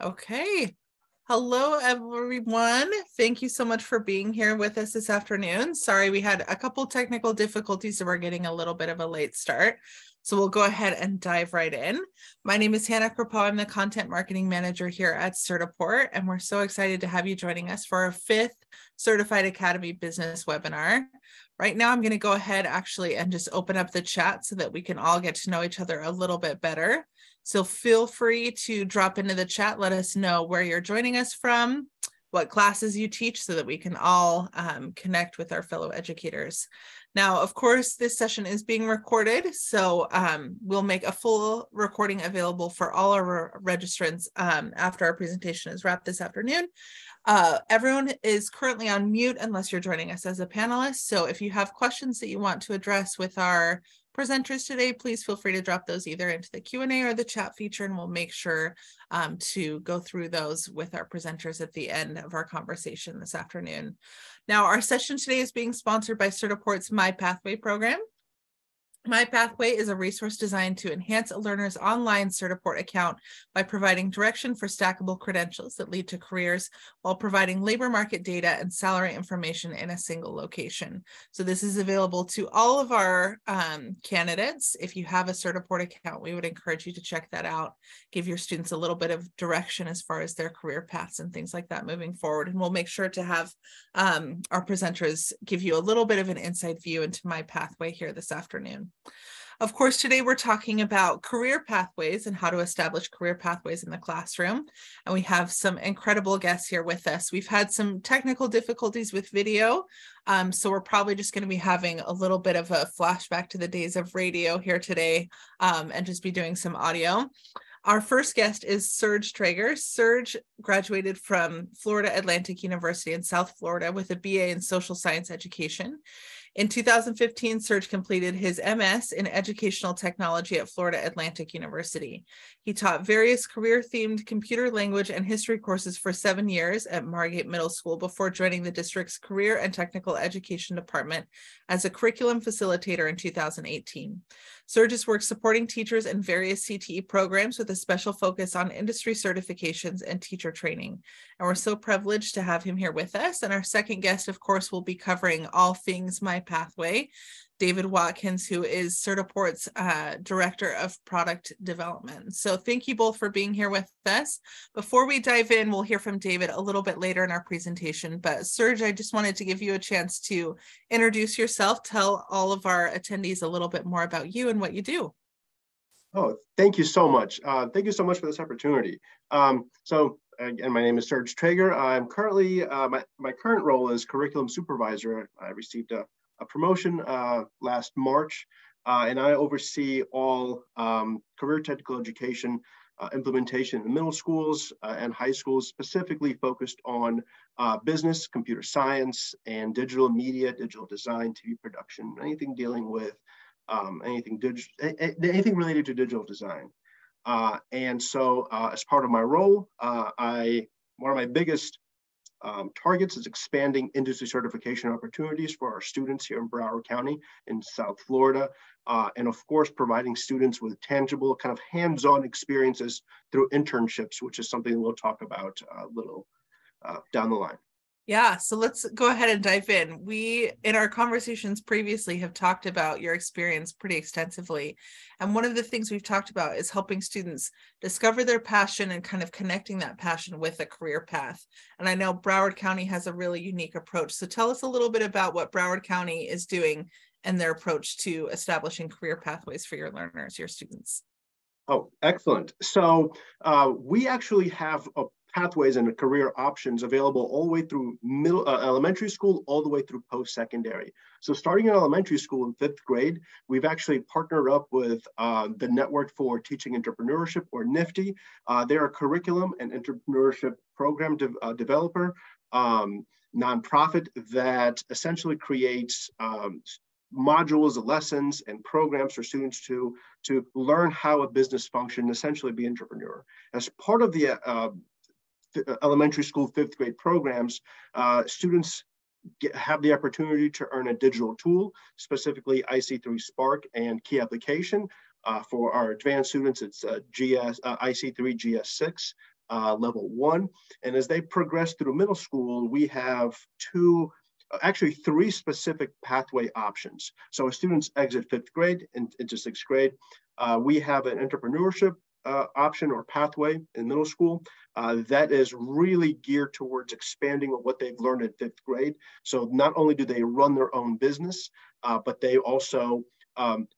Okay. Hello, everyone. Thank you so much for being here with us this afternoon. Sorry, we had a couple technical difficulties, so we're getting a little bit of a late start. So we'll go ahead and dive right in. My name is Hannah Krapow. I'm the Content Marketing Manager here at Certiport, and we're so excited to have you joining us for our 5th Certified Academy Business webinar. Right now, I'm going to go ahead actually and just open up the chat so that we can all get to know each other a little bit better. So feel free to drop into the chat. Let us know where you're joining us from, what classes you teach, so that we can all connect with our fellow educators. Now, of course, this session is being recorded, so we'll make a full recording available for all our registrants after our presentation is wrapped this afternoon. Everyone is currently on mute unless you're joining us as a panelist. So if you have questions that you want to address with our presenters today, please feel free to drop those either into the Q&A or the chat feature, and we'll make sure to go through those with our presenters at the end of our conversation this afternoon. Now, our session today is being sponsored by Certiport's My Pathway program. My Pathway is a resource designed to enhance a learner's online Certiport account by providing direction for stackable credentials that lead to careers while providing labor market data and salary information in a single location. So this is available to all of our candidates. If you have a Certiport account, we would encourage you to check that out, give your students a little bit of direction as far as their career paths and things like that moving forward. And we'll make sure to have our presenters give you a little bit of an inside view into My Pathway here this afternoon. Of course, today we're talking about career pathways and how to establish career pathways in the classroom. And we have some incredible guests here with us. We've had some technical difficulties with video, so we're probably just going to be having a little bit of a flashback to the days of radio here today and just be doing some audio. Our first guest is Serge Traeger. Serge graduated from Florida Atlantic University in South Florida with a BA in social science education. In 2015, Serge completed his MS in educational technology at Florida Atlantic University. He taught various career-themed computer language and history courses for 7 years at Margate Middle School before joining the district's career and technical education department as a curriculum facilitator in 2018. Serge has worked supporting teachers in various CTE programs with a special focus on industry certifications and teacher training. And we're so privileged to have him here with us. And our second guest, of course, will be covering all things My Pathway, David Watkins, who is Certiport's Director of Product Development. So thank you both for being here with us. Before we dive in, we'll hear from David a little bit later in our presentation. But Serge, I just wanted to give you a chance to introduce yourself, tell all of our attendees a little bit more about you and what you do. Oh, thank you so much. Thank you so much for this opportunity. Again, my name is Serge Traeger. I'm currently, my current role is curriculum supervisor. I received a promotion last March, and I oversee all career technical education implementation in middle schools and high schools, specifically focused on business, computer science, and digital media, digital design, TV production, anything dealing with anything related to digital design. And so as part of my role, one of my biggest targets is expanding industry certification opportunities for our students here in Broward County in South Florida. And of course, providing students with tangible kind of hands-on experiences through internships, which is something we'll talk about a little down the line. Yeah, so let's go ahead and dive in. We, in our conversations previously, have talked about your experience pretty extensively. And one of the things we've talked about is helping students discover their passion and kind of connecting that passion with a career path. And I know Broward County has a really unique approach. So tell us a little bit about what Broward County is doing and their approach to establishing career pathways for your learners, your students. Oh, excellent. So we actually have pathways and career options available all the way through elementary school, all the way through post-secondary. So starting in elementary school in 5th grade, we've actually partnered up with the Network for Teaching Entrepreneurship, or NIFTY. They're a curriculum and entrepreneurship program developer nonprofit that essentially creates modules, lessons, and programs for students to learn how a business function, essentially be an entrepreneur. As part of the elementary school 5th grade programs, students have the opportunity to earn a digital tool, specifically IC3 Spark and Key Application. For our advanced students, it's IC3 GS6. level 1. And as they progress through middle school, we have actually three specific pathway options. So as students exit 5th grade and into 6th grade, we have an entrepreneurship option or pathway in middle school that is really geared towards expanding on what they've learned in 5th grade. So not only do they run their own business, but they also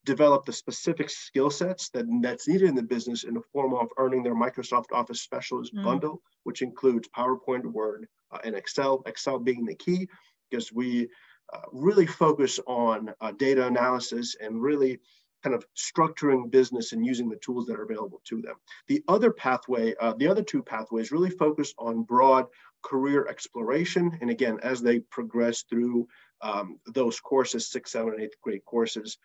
develop the specific skill sets that's needed in the business in the form of earning their Microsoft Office Specialist bundle, which includes PowerPoint, Word, and Excel being the key, because we really focus on data analysis and really kind of structuring business and using the tools that are available to them. The other two pathways really focus on broad career exploration. And again, as they progress through those courses, 6th, 7th, and 8th grade courses,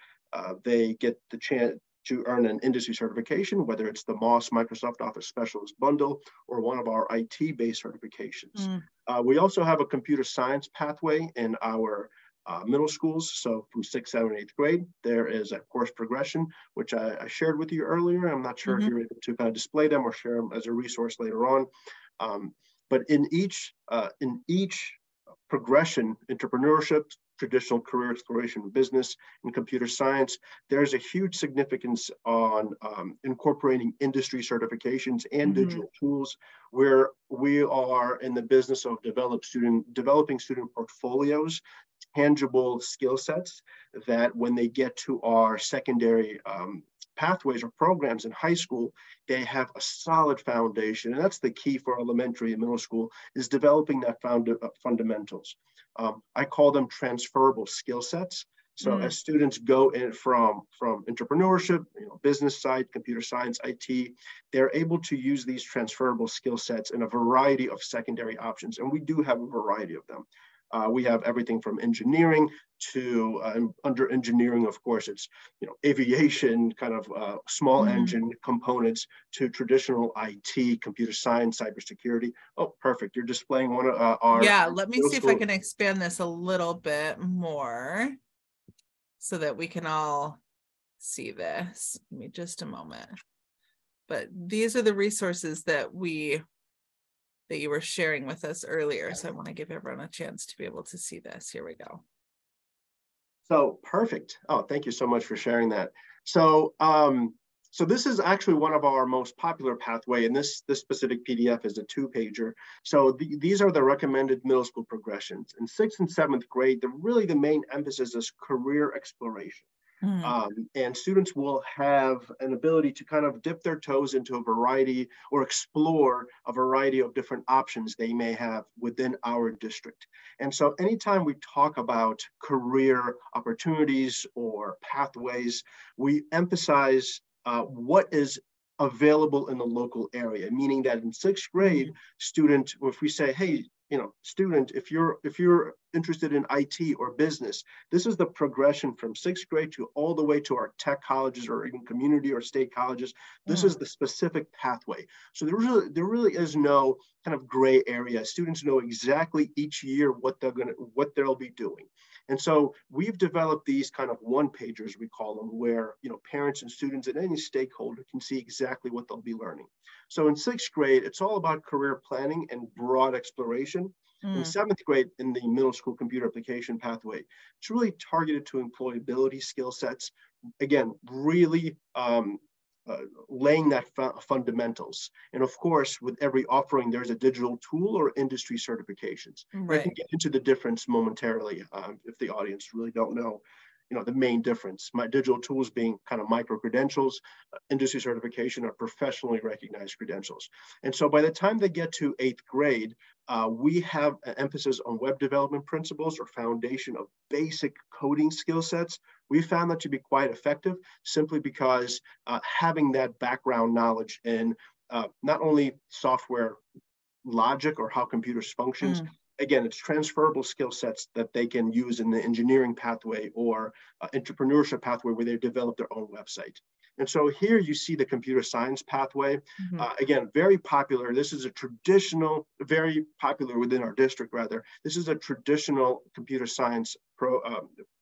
they get the chance to earn an industry certification, whether it's the MOS Microsoft Office Specialist Bundle or one of our IT-based certifications. We also have a computer science pathway in our middle schools. So from 6th, 7th, and 8th grade, there is a course progression, which I shared with you earlier. I'm not sure if you're able to kind of display them or share them as a resource later on. But in each progression, entrepreneurship, traditional career exploration, business, and computer science, there's a huge significance on incorporating industry certifications and digital tools, where we are in the business of developing student portfolios, tangible skill sets that when they get to our secondary pathways or programs in high school, they have a solid foundation. And that's the key for elementary and middle school, is developing that fundamentals. I call them transferable skill sets. So as students go in from entrepreneurship, business side, computer science, IT, they're able to use these transferable skill sets in a variety of secondary options. And we do have a variety of them. We have everything from engineering to under engineering, of course, it's aviation, kind of small engine components, to traditional IT, computer science, cybersecurity. Oh, perfect! You're displaying one of our. Yeah, let me see if I can expand this a little bit more so that we can all see this. Give me just a moment. But these are the resources that you were sharing with us earlier. So I want to give everyone a chance to be able to see this. Here we go. So perfect. Oh, thank you so much for sharing that. So, so this is actually one of our most popular pathway, and this specific PDF is a 2-pager. So these are the recommended middle school progressions. In 6th and 7th grade, the main emphasis is career exploration. And students will have an ability to kind of dip their toes into a variety or explore a variety of different options they may have within our district. And so anytime we talk about career opportunities or pathways, we emphasize what is available in the local area, meaning that in 6th grade, student, if we say, hey, student, if you're interested in IT or business, this is the progression from 6th grade to all the way to our tech colleges or even community or state colleges. This is the specific pathway. So there really is no kind of gray area. Students know exactly each year what they'll be doing. And so we've developed these kind of 1-pagers, we call them, where parents and students and any stakeholder can see exactly what they'll be learning. So in 6th grade, it's all about career planning and broad exploration. In 7th grade, in the middle school computer application pathway, it's really targeted to employability skill sets. Again, really laying that fundamentals. And of course, with every offering, there's a digital tool or industry certifications. Right. I can get into the difference momentarily if the audience really don't know the main difference. My digital tools being kind of micro credentials, industry certification are professionally recognized credentials. And so by the time they get to 8th grade, we have an emphasis on web development principles or foundation of basic coding skill sets. We found that to be quite effective simply because having that background knowledge in not only software logic or how computers functions, again, it's transferable skill sets that they can use in the engineering pathway or entrepreneurship pathway where they develop their own website. And so here you see the computer science pathway. Again, very popular. This is a traditional, very popular within our district, rather. This is a traditional computer science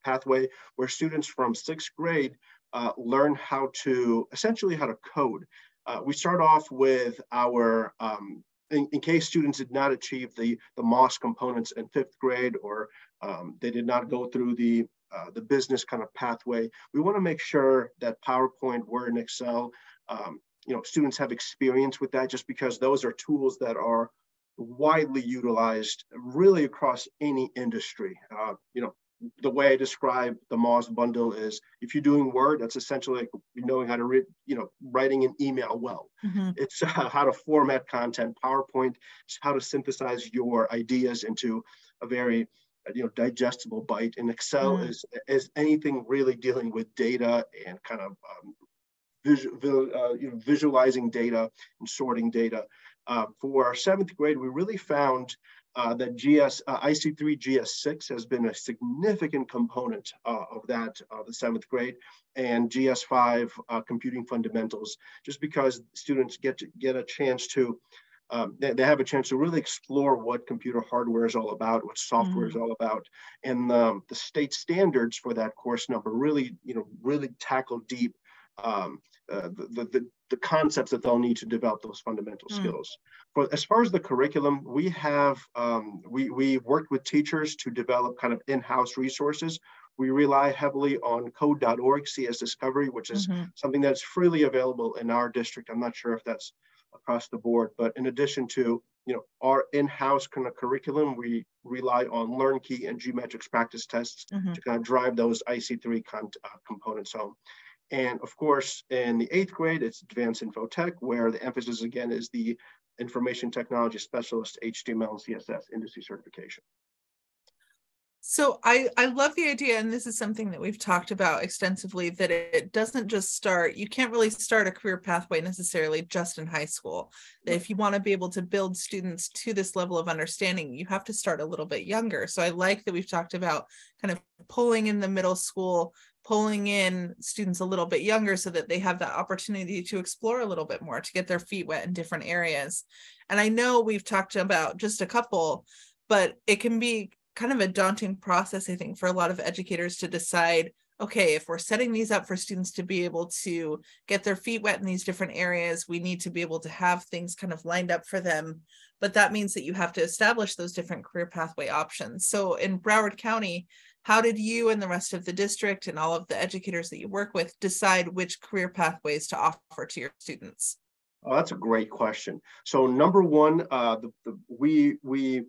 pathway where students from 6th grade learn essentially how to code. we start off with our, in case students did not achieve the MOS components in 5th grade, or they did not go through the business kind of pathway, we want to make sure that PowerPoint, Word, and Excel, students have experience with that, just because those are tools that are widely utilized really across any industry. The way I describe the MOS bundle is, if you're doing Word, that's essentially like knowing how to read, writing an email well. Mm-hmm. It's how to format content. PowerPoint is how to synthesize your ideas into a very digestible bite. And Excel is anything really dealing with data and kind of visualizing data and sorting data. For our 7th grade, we really found that IC3 GS6 has been a significant component of the 7th grade, and GS5 computing fundamentals, just because students get a chance to they have a chance to really explore what computer hardware is all about, what software is all about, and the state standards for that course number really tackle deep the concepts that they'll need to develop those fundamental skills. But as far as the curriculum, we have we worked with teachers to develop kind of in-house resources. We rely heavily on code.org, CS Discovery, which is something that's freely available in our district. I'm not sure if that's across the board, but in addition to our in-house kind of curriculum, we rely on LearnKey and Geometrics practice tests to kind of drive those IC3 components home. And of course, in the 8th grade, it's advanced info tech, where the emphasis again is the information technology specialist, HTML and CSS industry certification. So I love the idea, and this is something that we've talked about extensively, that it doesn't just start, you can't really start a career pathway necessarily just in high school. That if you want to be able to build students to this level of understanding, you have to start a little bit younger. So I like that we've talked about kind of pulling in the middle school, pulling in students a little bit younger so that they have that opportunity to explore a little bit more, to get their feet wet in different areas. And I know we've talked about just a couple, but it can be kind of a daunting process, I think, for a lot of educators to decide, okay, if we're setting these up for students to be able to get their feet wet in these different areas, we need to be able to have things kind of lined up for them. But that means that you have to establish those different career pathway options. So in Broward County, how did you and the rest of the district and all of the educators that you work with decide which career pathways to offer to your students? Oh, that's a great question. So number one, we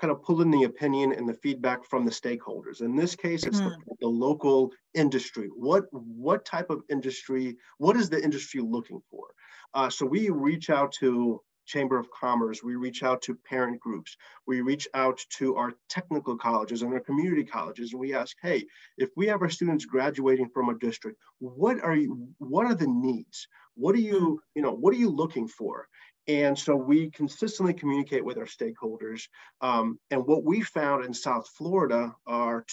kind of pull in the opinion and the feedback from the stakeholders. In this case, it's the local industry. What type of industry, what is the industry looking for? So we reach out to Chamber of Commerce, we reach out to parent groups, we reach out to our technical colleges and our community colleges, and we ask, hey, if we have our students graduating from a district, what are the needs? What are you looking for? And so we consistently communicate with our stakeholders. And what we found in South Florida are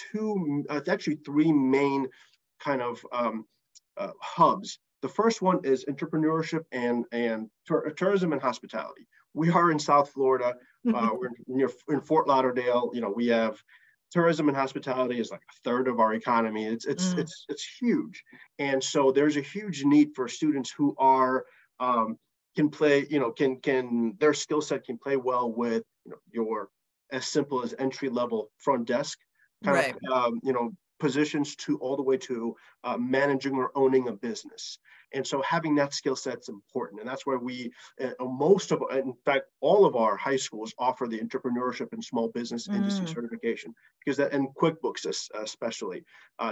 actually three main kind of hubs. The first one is entrepreneurship and tourism and hospitality. We are in South Florida. We're in Fort Lauderdale. We have tourism and hospitality is like a third of our economy. It's huge, and so there's a huge need for students who are can play. Their skill set can play well with your as simple as entry level front desk kind of positions to all the way to managing or owning a business. And so having that skill set is important. And that's where we, in fact, all of our high schools offer the entrepreneurship and small business industry certification, because that, and QuickBooks especially,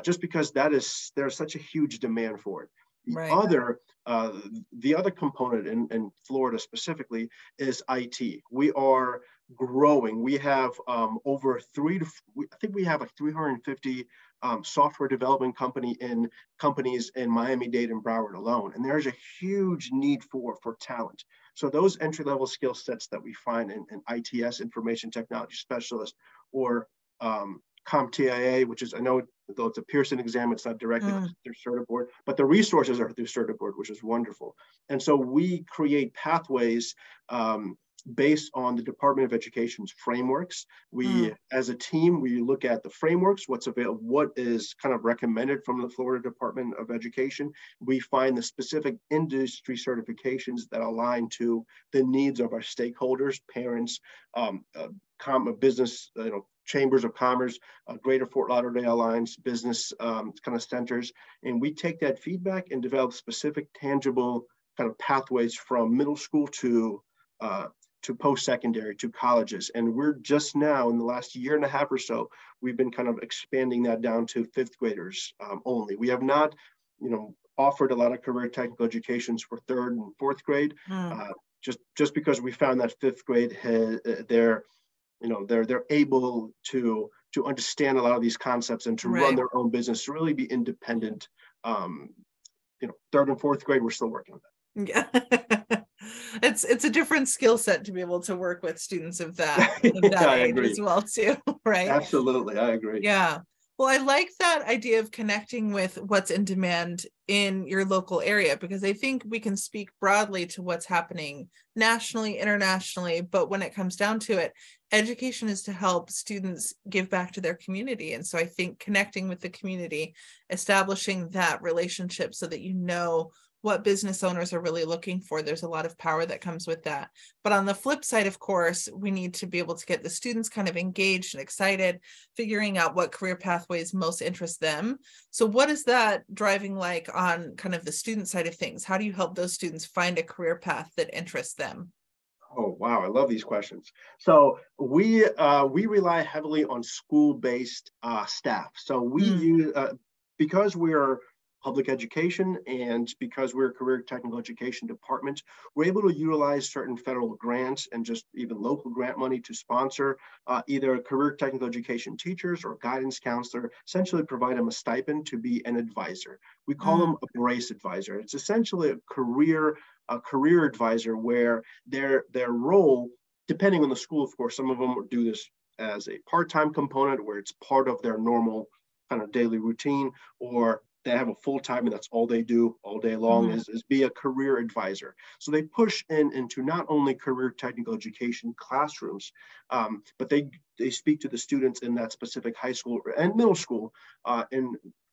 just because there's such a huge demand for it. The other component in Florida specifically is IT. We are growing. We have over I think we have like 350 software development companies in Miami-Dade and Broward alone. And there's a huge need for talent. So those entry-level skill sets that we find in ITS, information technology specialist, or CompTIA, which is, I know though it's a Pearson exam, it's not directly through Certiport, but the resources are through Certiport, which is wonderful. And so we create pathways based on the Department of Education's frameworks. We, Mm. as a team, we look at the frameworks, what's available, what is kind of recommended from the Florida Department of Education. We find the specific industry certifications that align to the needs of our stakeholders, parents, business, chambers of commerce, Greater Fort Lauderdale Alliance, business kind of centers, and we take that feedback and develop specific, tangible kind of pathways from middle school to post-secondary, to colleges. And we're just now, in the last year and a half or so, we've been kind of expanding that down to fifth graders only. We have not, offered a lot of career technical educations for third and fourth grade, just because we found that fifth grade, they're able to understand a lot of these concepts and to run their own business, to really be independent. Third and fourth grade, we're still working on that. Yeah. It's a different skill set to be able to work with students of that I age agree. as well too, right? Absolutely, I agree. Yeah. Well, I like that idea of connecting with what's in demand in your local area, because I think we can speak broadly to what's happening nationally, internationally, but when it comes down to it, education is to help students give back to their community. And so I think connecting with the community, establishing that relationship so that what business owners are really looking for. There's a lot of power that comes with that. But on the flip side, of course, we need to be able to get the students kind of engaged and excited, figuring out what career pathways most interest them. So what is that driving like on kind of the student side of things? How do you help those students find a career path that interests them? Oh, wow. I love these questions. So we rely heavily on school-based staff. So we use, because we're public education, and because we're a career technical education department, we're able to utilize certain federal grants and just even local grant money to sponsor either career technical education teachers or guidance counselor, essentially provide them a stipend to be an advisor. We call them a brace advisor. It's essentially a career advisor where their role, depending on the school, of course, some of them do this as a part-time component where it's part of their normal kind of daily routine, or they have a full-time and that's all they do all day long is be a career advisor. So they push into not only career technical education classrooms, but they speak to the students in that specific high school and middle school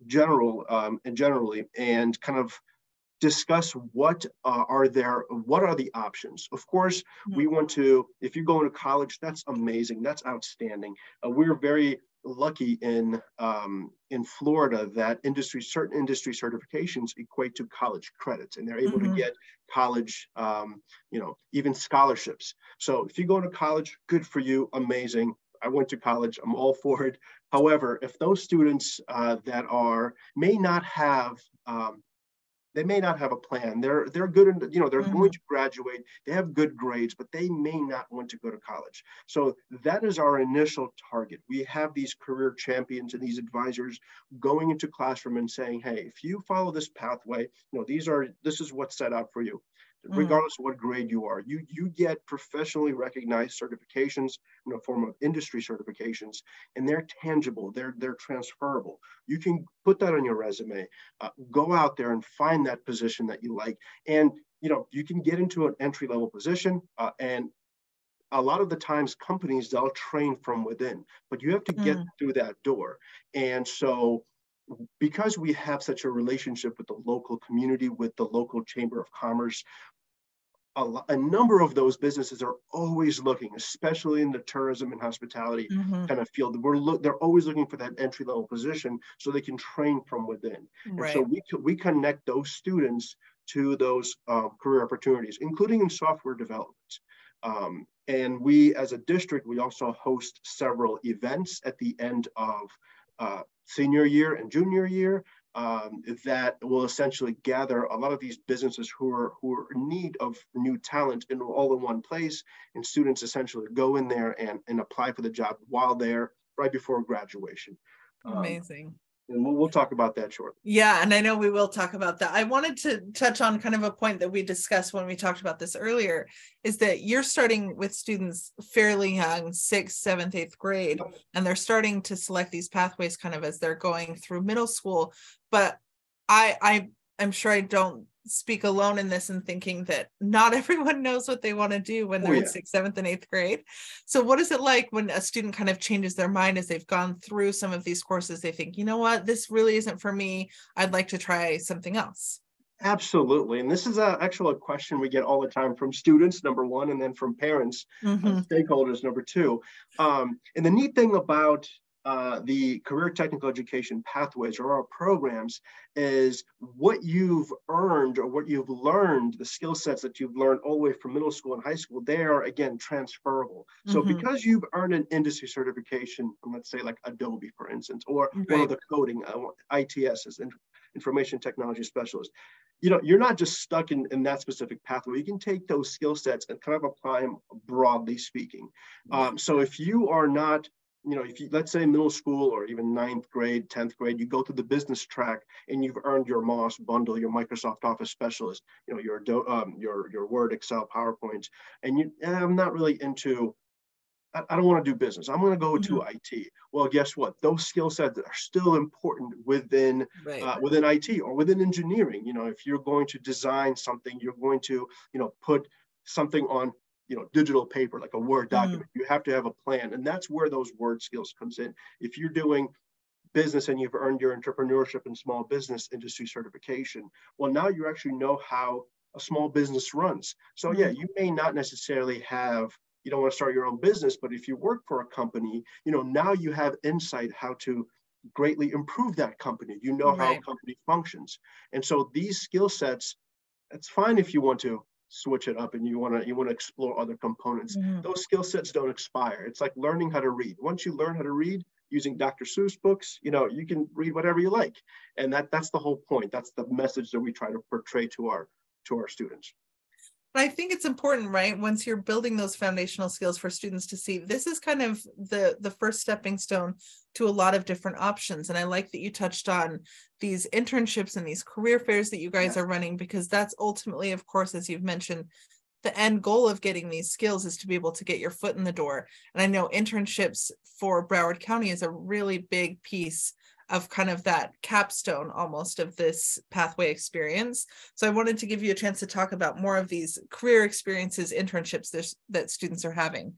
generally, and kind of discuss what are the options. Of course, we want to, if you're going to college, that's amazing, that's outstanding. We're very lucky in Florida that certain industry certifications equate to college credits, and they're able to get college, even scholarships. So if you go to college, good for you, amazing. I went to college, I'm all for it. However, if those students may not have a plan. They're good, they're going to graduate. They have good grades, but they may not want to go to college. So that is our initial target. We have these career champions and these advisors going into classroom and saying, "Hey, if you follow this pathway, this is what's set out for you. Regardless of what grade you are, you get professionally recognized certifications in the form of industry certifications, and they're tangible, they're transferable. You can put that on your resume, go out there and find that position that you like, and you can get into an entry-level position, and a lot of the times companies, they'll train from within, but you have to get through that door. And so because we have such a relationship with the local community, with the local chamber of commerce, a number of those businesses are always looking, especially in the tourism and hospitality kind of field. They're always looking for that entry-level position so they can train from within. Right. And so we connect those students to those career opportunities, including in software development. And we, as a district, we also host several events at the end of senior year and junior year that will essentially gather a lot of these businesses who are in need of new talent all in one place, and students essentially go in there and apply for the job while they're right before graduation. Amazing. And we'll talk about that shortly. Yeah, and I know we will talk about that. I wanted to touch on kind of a point that we discussed when we talked about this earlier, is that you're starting with students fairly young, 6th, 7th, 8th grade, and they're starting to select these pathways kind of as they're going through middle school. But I'm sure I don't speak alone in this and thinking that not everyone knows what they want to do when they're in 6th, 7th, and 8th grade. So what is it like when a student kind of changes their mind as they've gone through some of these courses? They think, you know what, this really isn't for me. I'd like to try something else. Absolutely. And this is actually a question we get all the time from students, number one, and then from parents, stakeholders, number two. And the neat thing about the career technical education pathways or our programs is what you've earned or what you've learned, the skill sets that you've learned all the way from middle school and high school, they are, again, transferable. So because you've earned an industry certification, let's say like Adobe, for instance, or one of the coding, ITS is information technology specialist, you're not just stuck in that specific pathway. You can take those skill sets and kind of apply them broadly speaking. So if you are not, if you, let's say middle school or even 9th grade, 10th grade, you go through the business track and you've earned your MOS bundle, your Microsoft Office specialist, your Word, Excel, PowerPoint, and I'm not really into, I don't want to do business. I'm going to go to IT. Well, guess what? Those skill sets are still important within within IT or within engineering. If you're going to design something, you're going to put something on digital paper like a Word document. You have to have a plan, and that's where those word skills comes in. If you're doing business and you've earned your entrepreneurship and small business industry certification, well, now you actually know how a small business runs. So yeah, you may not necessarily have, you don't want to start your own business, but if you work for a company, now you have insight how to greatly improve that company. How a company functions. And so these skill sets, it's fine if you want to switch it up and you want to explore other components. Those skill sets don't expire. It's like learning how to read. Once you learn how to read using Dr. Seuss books, you can read whatever you like. And that's the whole point. That's the message that we try to portray to our students. I think it's important, right? Once you're building those foundational skills for students to see, this is kind of the first stepping stone to a lot of different options. And I like that you touched on these internships and these career fairs that you guys are running, because that's ultimately, of course, as you've mentioned, the end goal of getting these skills is to be able to get your foot in the door. And I know internships for Broward County is a really big piece of kind of that capstone almost of this pathway experience. So I wanted to give you a chance to talk about more of these career experiences, internships that students are having.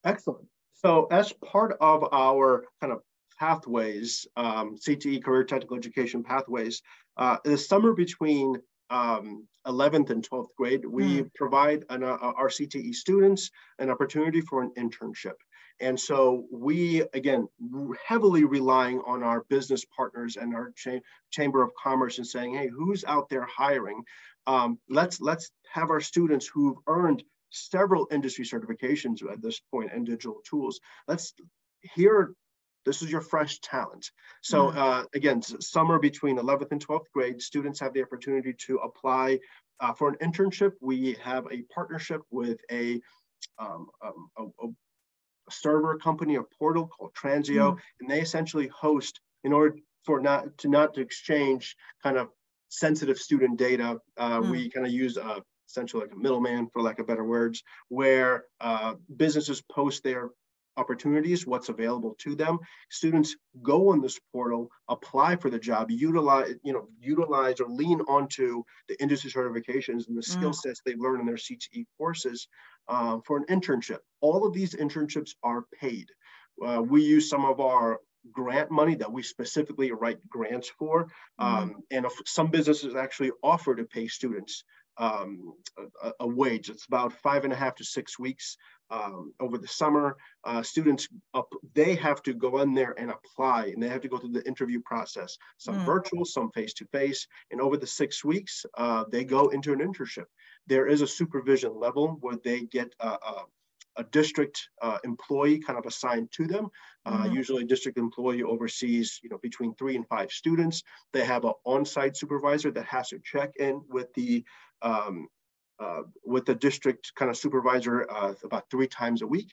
Excellent. So as part of our kind of pathways, CTE, career technical education pathways, the summer between 11th and 12th grade, we provide our CTE students an opportunity for an internship. And so we, again, heavily relying on our business partners and our Chamber of Commerce and saying, hey, who's out there hiring? Let's have our students who've earned several industry certifications at this point in digital tools. This is your fresh talent. So again, summer between 11th and 12th grade, students have the opportunity to apply for an internship. We have a partnership with a server company, a portal called Transio, and they essentially host, in order for not to exchange kind of sensitive student data, we kind of use essentially like a middleman, for lack of better words, where businesses post their opportunities, what's available to them. Students go on this portal, apply for the job, utilize or lean onto the industry certifications and the skill sets they've learned in their CTE courses for an internship. All of these internships are paid. We use some of our grant money that we specifically write grants for, and some businesses actually offer to pay students a wage. It's about 5.5 to 6 weeks over the summer. Students, they have to go in there and apply, and they have to go through the interview process, some virtual, some face-to-face, and over the 6 weeks, they go into an internship. There is a supervision level where they get a district employee kind of assigned to them. Usually a district employee oversees between 3 and 5 students. They have an on-site supervisor that has to check in with the district kind of supervisor about 3 times a week.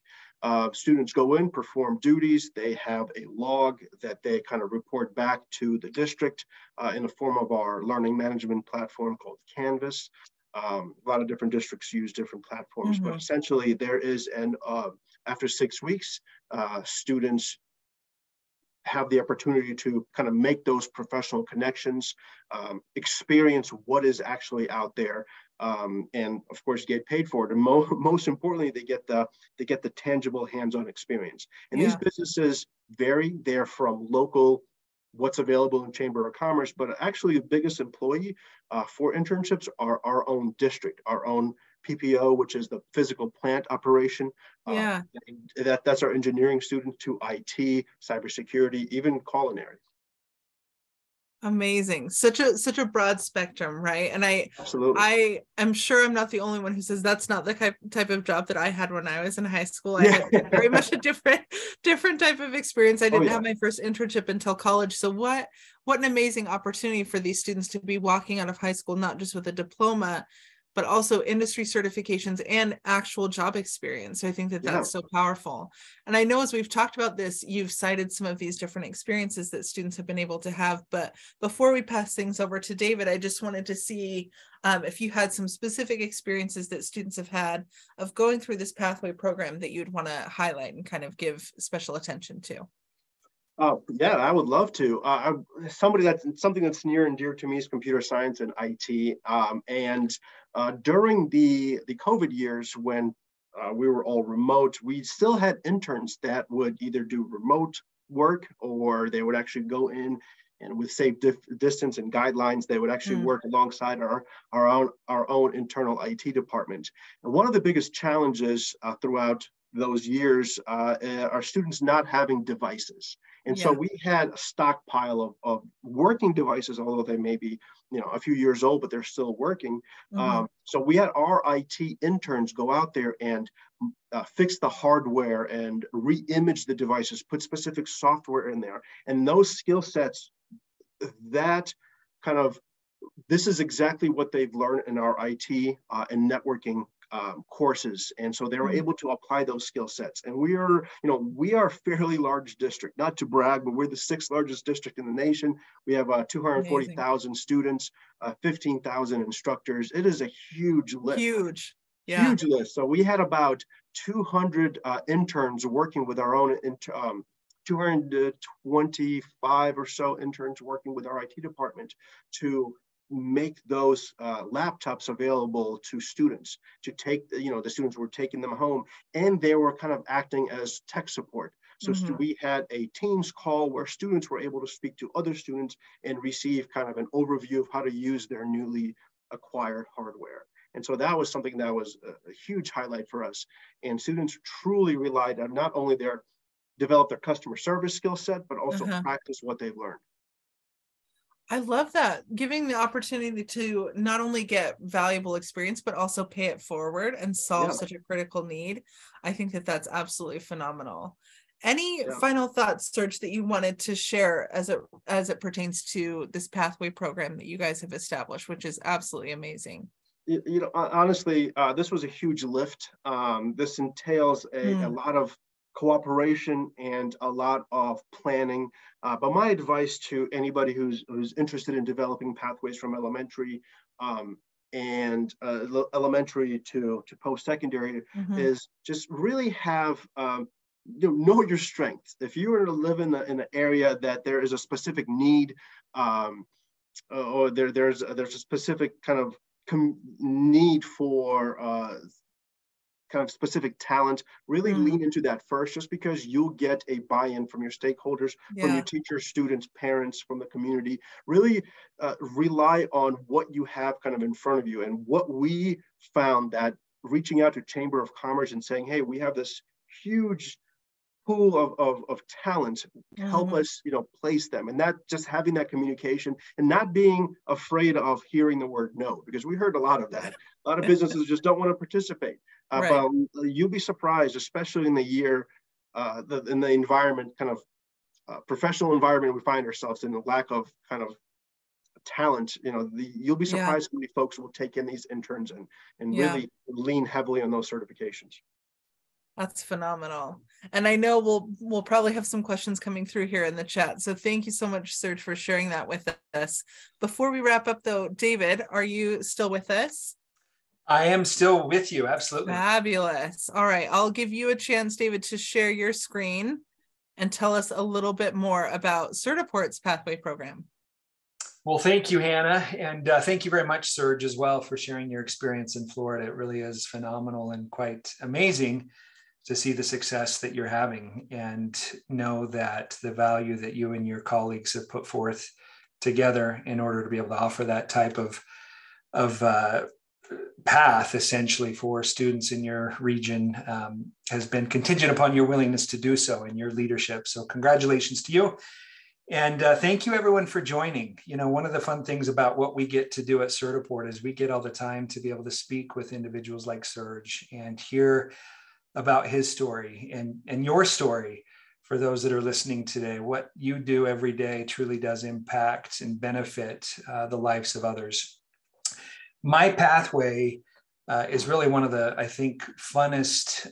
Students go in, perform duties. They have a log that they kind of report back to the district in the form of our learning management platform called Canvas. A lot of different districts use different platforms, but essentially there is after 6 weeks, students have the opportunity to kind of make those professional connections, experience what is actually out there, and of course get paid for it. And most importantly, they get the tangible hands-on experience. And these businesses vary. They're from local, what's available in Chamber of Commerce, but actually the biggest employee for internships are our own district, our own PPO, which is the physical plant operation. That's our engineering students, to IT, cybersecurity, even culinary. Amazing. Such a broad spectrum, right? And Absolutely. I am sure I'm not the only one who says that's not the type of job that I had when I was in high school. I had very much a different type of experience. I didn't have my first internship until college. So what an amazing opportunity for these students to be walking out of high school, not just with a diploma, but also industry certifications and actual job experience. So I think that that's so powerful. And I know as we've talked about this, you've cited some of these different experiences that students have been able to have. But before we pass things over to David, I just wanted to see if you had some specific experiences that students have had of going through this pathway program that you'd want to highlight and kind of give special attention to. Yeah, I would love to. Something that's near and dear to me is computer science and IT. During the COVID years, when we were all remote, we still had interns that would either do remote work, or they would actually go in and with safe distance and guidelines, they would actually work alongside our own internal IT department. And one of the biggest challenges throughout those years are students not having devices. And so we had a stockpile of working devices, although they may be, a few years old, but they're still working. So we had our IT interns go out there and fix the hardware and re-image the devices, put specific software in there. And those skill sets, this is exactly what they've learned in our IT and networking courses. And so they were able to apply those skill sets. And we are a fairly large district, not to brag, but we're the 6th largest district in the nation. We have 240,000 students, 15,000 instructors. It is a huge list. Huge list. So we had about 200 interns working with our own 225 or so interns working with our IT department to make those laptops available to students to take, the students were taking them home, and they were kind of acting as tech support. So we had a Teams call where students were able to speak to other students and receive kind of an overview of how to use their newly acquired hardware. And so that was something that was a huge highlight for us. And students truly relied on not only develop their customer service skill set, but also practice what they've learned. I love that, giving the opportunity to not only get valuable experience, but also pay it forward and solve such a critical need. I think that that's absolutely phenomenal. Any final thoughts, Serge, that you wanted to share as it pertains to this pathway program that you guys have established, which is absolutely amazing? Honestly, this was a huge lift. This entails a lot of cooperation and a lot of planning. But my advice to anybody who's interested in developing pathways from elementary and elementary to post-secondary is just really have know your strengths. If you were to live in an area that there is a specific need, or there's a specific kind of need for kind of specific talent, really lean into that first, just because you'll get a buy-in from your stakeholders, from your teachers, students, parents, from the community. Really rely on what you have kind of in front of you. And what we found, that reaching out to Chamber of Commerce and saying, hey, we have this huge pool of talent, help us place them. And that, just having that communication and not being afraid of hearing the word no, because we heard a lot of that. A lot of businesses just don't want to participate. But you'll be surprised, especially in the year, in the environment, kind of professional environment we find ourselves in, the lack of kind of talent. You'll be surprised how many folks will take in these interns and really lean heavily on those certifications. That's phenomenal. And I know we'll probably have some questions coming through here in the chat. So thank you so much, Serge, for sharing that with us. Before we wrap up though, David, are you still with us? I am still with you, absolutely. Fabulous. All right, I'll give you a chance, David, to share your screen. and tell us a little bit more about Certiport's Pathway program. Well, thank you, Hannah. And thank you very much, Serge, as well, for sharing your experience in Florida. It really is phenomenal and quite amazing to see the success that you're having and know that the value that you and your colleagues have put forth together in order to be able to offer that type of path essentially for students in your region has been contingent upon your willingness to do so and your leadership. So congratulations to you. And thank you everyone for joining. You know, one of the fun things about what we get to do at Certiport is we get all the time to be able to speak with individuals like Serge and hear about his story and your story. For those that are listening today, what you do every day truly does impact and benefit the lives of others. My pathway is really one of the, I think, funnest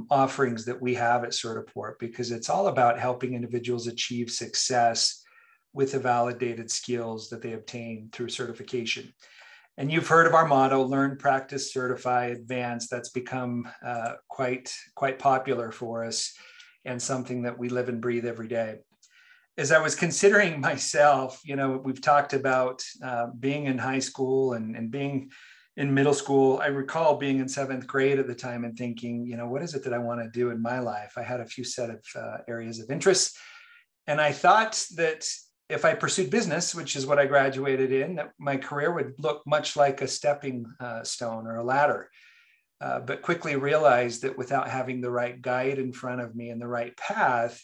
offerings that we have at Certiport, because it's all about helping individuals achieve success with the validated skills that they obtain through certification. And you've heard of our motto, learn, practice, certify, advance. That's become quite popular for us and something that we live and breathe every day. As I was considering myself, you know, we've talked about being in high school and being in middle school. I recall being in 7th grade at the time and thinking, you know, what is it that I want to do in my life? I had a few set of areas of interest. And I thought that if I pursued business, which is what I graduated in, that my career would look much like a stepping stone or a ladder. But quickly realized that without having the right guide in front of me and the right path,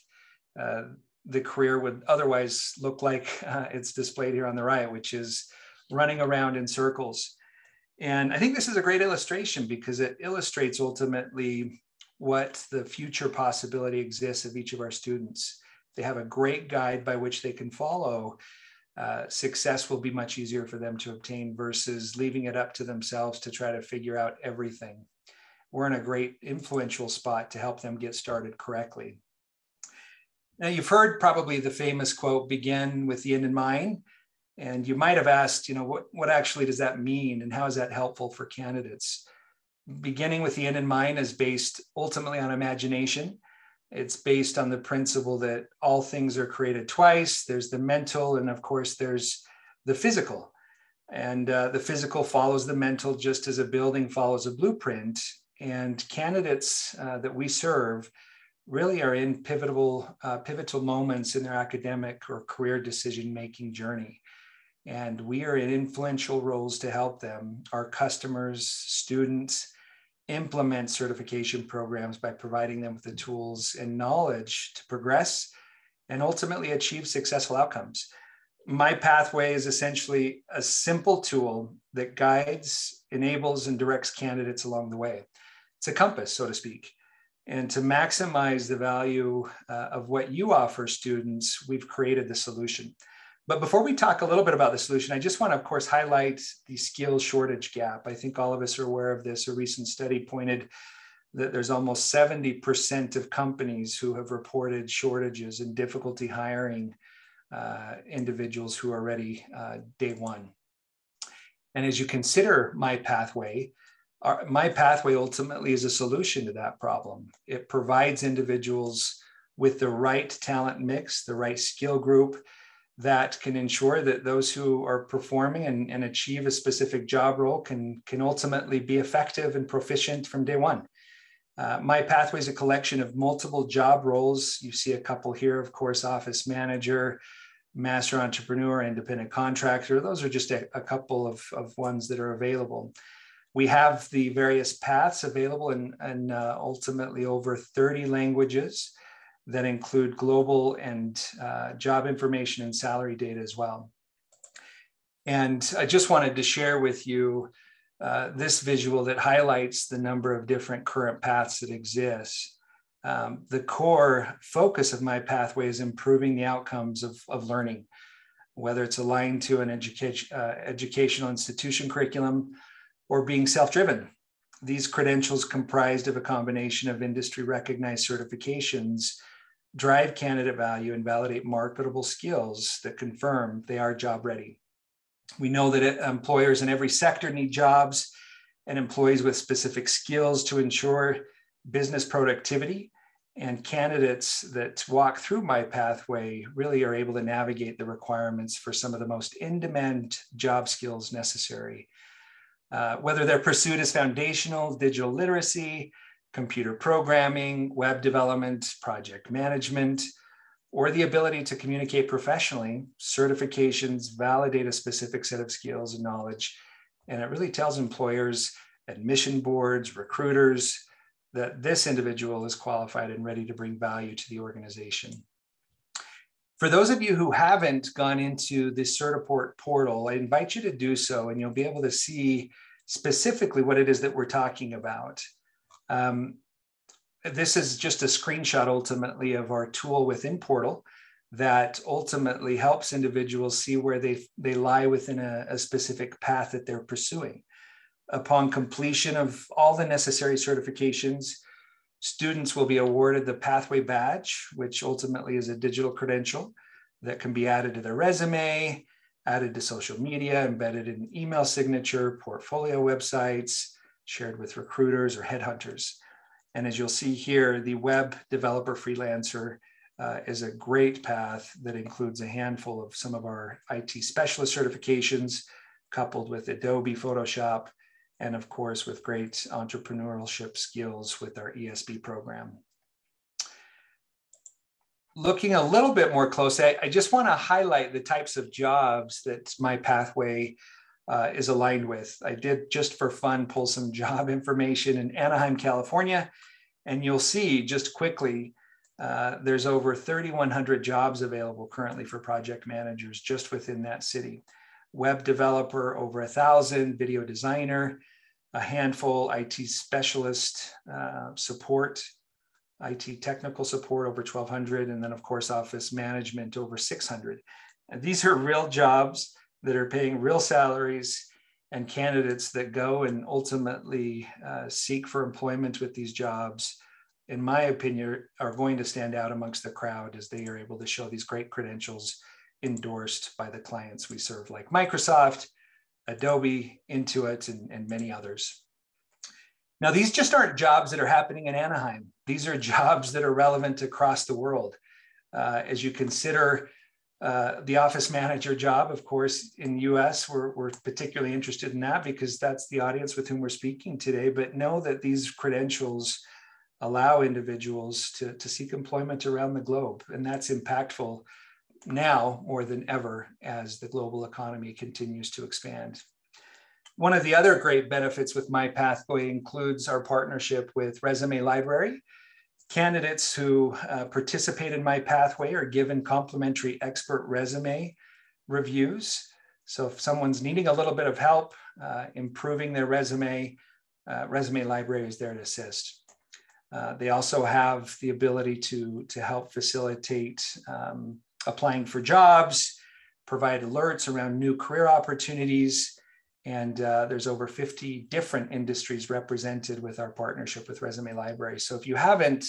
the career would otherwise look like it's displayed here on the right, which is running around in circles. And I think this is a great illustration because it illustrates ultimately what the future possibility exists of each of our students. They have a great guide by which they can follow. Success will be much easier for them to obtain versus leaving it up to themselves to try to figure out everything. We're in a great influential spot to help them get started correctly. Now, you've heard probably the famous quote, begin with the end in mind. And you might have asked, you know, what actually does that mean and how is that helpful for candidates? Beginning with the end in mind is based ultimately on imagination. It's based on the principle that all things are created twice. There's the mental, and of course, there's the physical. And the physical follows the mental just as a building follows a blueprint. And candidates that we serve really are in pivotal moments in their academic or career decision-making journey. And we are in influential roles to help them, our customers, students, implement certification programs by providing them with the tools and knowledge to progress and ultimately achieve successful outcomes. My pathway is essentially a simple tool that guides, enables, and directs candidates along the way. It's a compass, so to speak. And to maximize the value of what you offer students, we've created the solution. But before we talk a little bit about the solution, I just want to, of course, highlight the skills shortage gap. I think all of us are aware of this. A recent study pointed that there's almost 70% of companies who have reported shortages and difficulty hiring individuals who are ready day one. And as you consider my pathway ultimately is a solution to that problem. It provides individuals with the right talent mix, the right skill group, that can ensure that those who are performing and achieve a specific job role can ultimately be effective and proficient from day one. My pathway is a collection of multiple job roles. You see a couple here, of course, office manager, master entrepreneur, independent contractor. Those are just a couple of ones that are available. We have the various paths available in ultimately over 30 languages that include global and job information and salary data as well. And I just wanted to share with you this visual that highlights the number of different current paths that exist. The core focus of my pathway is improving the outcomes of learning, whether it's aligned to an educational institution curriculum or being self-driven. These credentials, comprised of a combination of industry recognized certifications, drive candidate value and validate marketable skills that confirm they are job ready. We know that employers in every sector need jobs and employees with specific skills to ensure business productivity And candidates that walk through my pathway really are able to navigate the requirements for some of the most in-demand job skills necessary. Whether their pursuit is foundational, digital literacy, computer programming, web development, project management, or the ability to communicate professionally, certifications validate a specific set of skills and knowledge. And it really tells employers, admission boards, recruiters, that this individual is qualified and ready to bring value to the organization. For those of you who haven't gone into the Certiport portal, I invite you to do so, and you'll be able to see specifically what it is that we're talking about. This is just a screenshot ultimately of our tool within Portal that ultimately helps individuals see where they lie within a specific path that they're pursuing. Upon completion of all the necessary certifications, students will be awarded the Pathway Badge, which ultimately is a digital credential that can be added to their resume, added to social media, embedded in email signature, portfolio websites, shared with recruiters or headhunters. And as you'll see here, the web developer freelancer is a great path that includes a handful of some of our IT specialist certifications, coupled with Adobe Photoshop, and of course, with great entrepreneurship skills with our ESB program. Looking a little bit more closely, I just want to highlight the types of jobs that my pathway is aligned with. I did, just for fun, pull some job information in Anaheim, California, and you'll see just quickly, there's over 3,100 jobs available currently for project managers just within that city. Web developer, over 1,000, video designer, a handful, IT specialist, support, IT technical support, over 1,200, and then of course, office management, over 600. And these are real jobs that are paying real salaries, and candidates that go and ultimately seek for employment with these jobs, in my opinion, are going to stand out amongst the crowd as they are able to show these great credentials endorsed by the clients we serve, like Microsoft, Adobe, Intuit, and many others. Now, these just aren't jobs that are happening in Anaheim. These are jobs that are relevant across the world. As you consider the office manager job, of course, in the US, we're particularly interested in that because that's the audience with whom we're speaking today. But know that these credentials allow individuals to seek employment around the globe. And that's impactful now more than ever as the global economy continues to expand. One of the other great benefits with my pathway includes our partnership with Resume Library. Candidates who participate in my pathway are given complimentary expert resume reviews. So if someone's needing a little bit of help improving their resume, Resume Library is there to assist. They also have the ability to help facilitate applying for jobs, provide alerts around new career opportunities, and there's over 50 different industries represented with our partnership with Resume Library. So if you haven't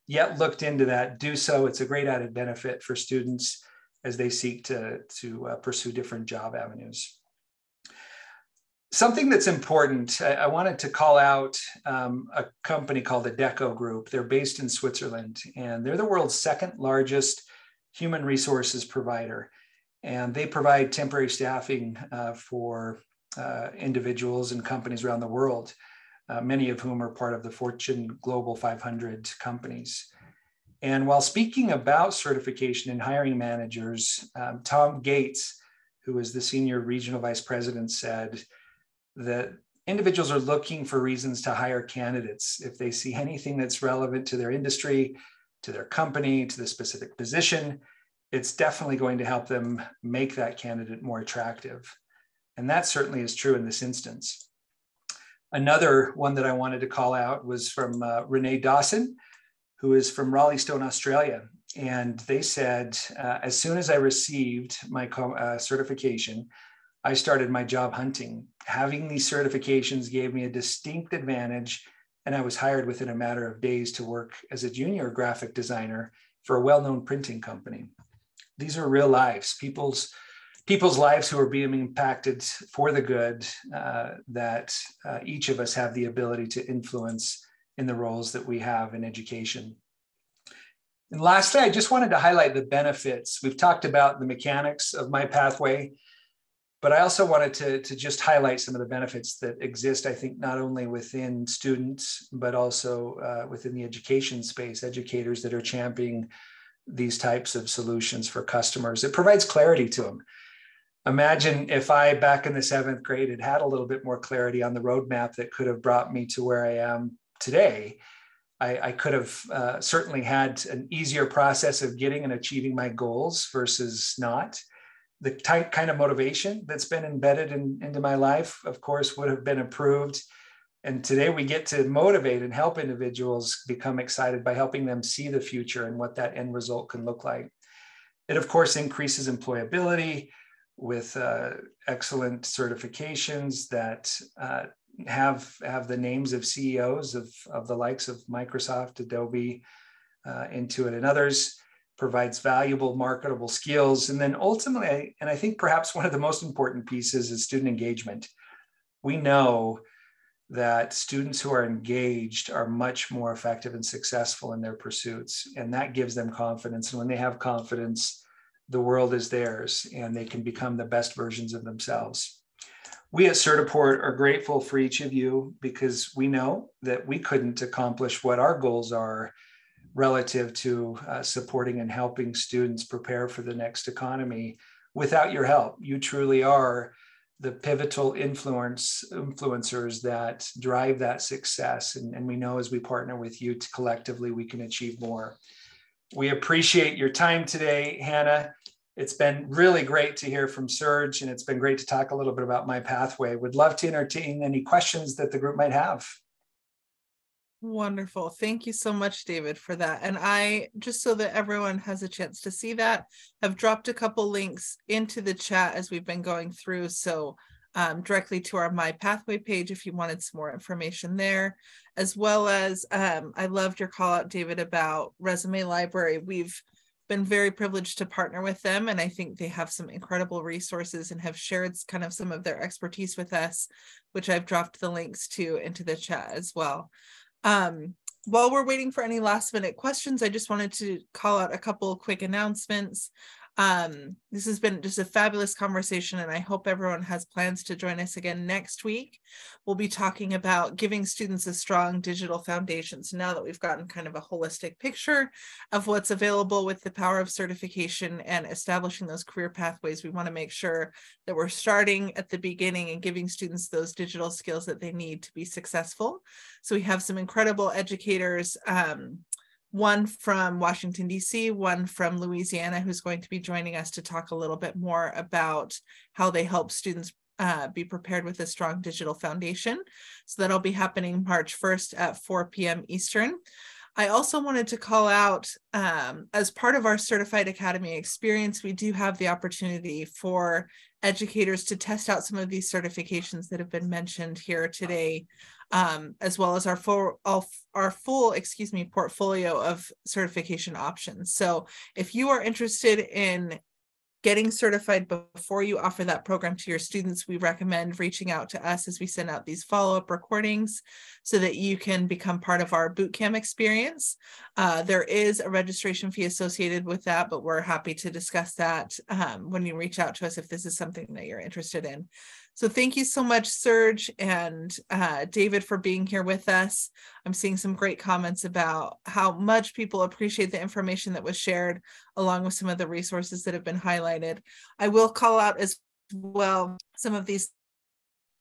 yet looked into that, do so. It's a great added benefit for students as they seek to pursue different job avenues. Something that's important, I wanted to call out a company called the Deco Group. They're based in Switzerland, and they're the world's second largest human resources provider. And they provide temporary staffing for individuals and companies around the world, many of whom are part of the Fortune Global 500 companies. And while speaking about certification and hiring managers, Tom Gates, who is the Senior Regional Vice President, said that individuals are looking for reasons to hire candidates. If they see anything that's relevant to their industry, to their company, to the specific position, it's definitely going to help them make that candidate more attractive. And that certainly is true in this instance. Another one that I wanted to call out was from Renee Dawson, who is from Raleigh Stone, Australia. And they said, as soon as I received my certification, I started my job hunting. Having these certifications gave me a distinct advantage, and I was hired within a matter of days to work as a junior graphic designer for a well-known printing company. These are real lives, people's lives who are being impacted for the good, that each of us have the ability to influence in the roles that we have in education. And lastly, I just wanted to highlight the benefits. We've talked about the mechanics of my pathway, but I also wanted to just highlight some of the benefits that exist, I think, not only within students, but also within the education space, educators that are championing these types of solutions for customers. It provides clarity to them. Imagine if I, back in the 7th grade, had a little bit more clarity on the roadmap that could have brought me to where I am today. I could have certainly had an easier process of getting and achieving my goals versus not. The kind of motivation that's been embedded into my life, of course, would have been improved. And today we get to motivate and help individuals become excited by helping them see the future and what that end result can look like. It, of course, increases employability with excellent certifications that have the names of CEOs of the likes of Microsoft, Adobe, Intuit, and others, provides valuable marketable skills. And then ultimately, and I think perhaps one of the most important pieces is student engagement. We know that students who are engaged are much more effective and successful in their pursuits, and that gives them confidence. And when they have confidence, the world is theirs and they can become the best versions of themselves. We at Certiport are grateful for each of you because we know that we couldn't accomplish what our goals are relative to supporting and helping students prepare for the next economy without your help. You truly are the pivotal influencers that drive that success. And we know as we partner with you collectively, we can achieve more. We appreciate your time today, Hannah. It's been really great to hear from Serge, and it's been great to talk a little bit about my pathway. Would love to entertain any questions that the group might have. Wonderful. Thank you so much, David, for that. And I, just so that everyone has a chance to see that, have dropped a couple links into the chat as we've been going through. So directly to our My Pathway page if you wanted some more information there, as well as I loved your call out, David, about Resume Library. We've been very privileged to partner with them, and I think they have some incredible resources and have shared kind of some of their expertise with us, which I've dropped the links to into the chat as well. While we're waiting for any last minute questions, I just wanted to call out a couple of quick announcements. This has been just a fabulous conversation, and I hope everyone has plans to join us again next week. We'll be talking about giving students a strong digital foundation. So now that we've gotten kind of a holistic picture of what's available with the power of certification and establishing those career pathways, we want to make sure that we're starting at the beginning and giving students those digital skills that they need to be successful. So we have some incredible educators, one from Washington, D.C., one from Louisiana, who's going to be joining us to talk a little bit more about how they help students be prepared with a strong digital foundation. So that'll be happening March 1st at 4 p.m. Eastern. I also wanted to call out, as part of our Certified Academy experience, we do have the opportunity for educators to test out some of these certifications that have been mentioned here today, as well as our full portfolio of certification options. So if you are interested in getting certified before you offer that program to your students, we recommend reaching out to us as we send out these follow-up recordings so that you can become part of our bootcamp experience. There is a registration fee associated with that, but we're happy to discuss that when you reach out to us if this is something that you're interested in. So thank you so much, Serge and David, for being here with us. I'm seeing some great comments about how much people appreciate the information that was shared, along with some of the resources that have been highlighted. I will call out as well some of these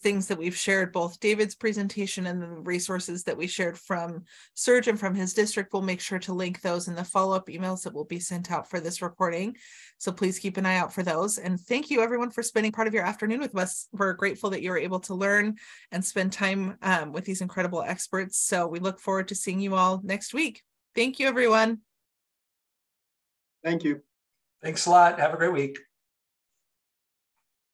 things that we've shared, both David's presentation and the resources that we shared from Serge and from his district. We'll make sure to link those in the follow-up emails that will be sent out for this recording. So please keep an eye out for those. And thank you everyone for spending part of your afternoon with us. We're grateful that you were able to learn and spend time with these incredible experts. So we look forward to seeing you all next week. Thank you, everyone. Thank you. Thanks a lot. Have a great week.